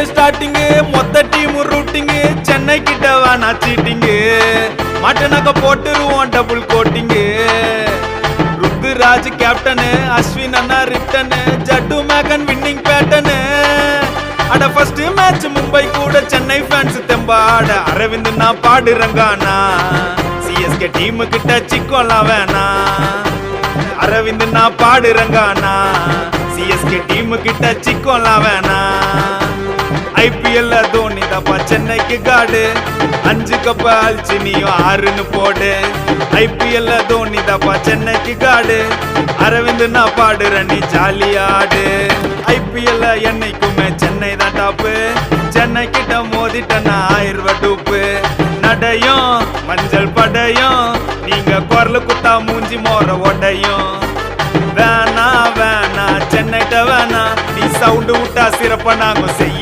starting மொத்த team routing Chennai கிட்ட வேணா சீட்டிங் மாட்டனக்க போட்டுருவோம் double coating Ruturaj captain Ashwin அண்ணா ரிட்டனு ஜட்டு மேகன் வின்னிங் பேட்டனு அட ஃபர்ஸ்ட் மேட்ச் மும்பை கூட சென்னை ஃபேன்ஸ் தெம்பாட அரவிந்த் நான் பாடுறங்கானா சிஎஸ்கே டீம் கிட்ட சிக்கோலாம் வேணா அரவிந்த் நான் பாடுறங்கானா சிஎஸ்கே டீம் கிட்ட சிக்கோலாம் வேணா ஐபிஎல்ல தோனி தப்பா சென்னைக்கு காடு 5 கப்ப அழிச்சு நீயும் 6ன்னு போடு ஐபிஎல்ல தோனி தப்பா சென்னைக்கு காடு அரவிந்த் நான் பாடுற நீ ஜாலியாடு ஐபிஎல்ல என்னைக்குமே சென்னை தான் டாப்பு சென்னை கிட்ட மோதிட்டனா 1000 ரூபாய் டூப்பு நடையும் மஞ்சள் படையும் நீங்க குரல் குத்தா மூஞ்சி மோற உடையும் வேணா வேணா சென்னைட்ட வேணா நீ சவுண்டு விட்டா சிறப்பா நாங்க செய்யும்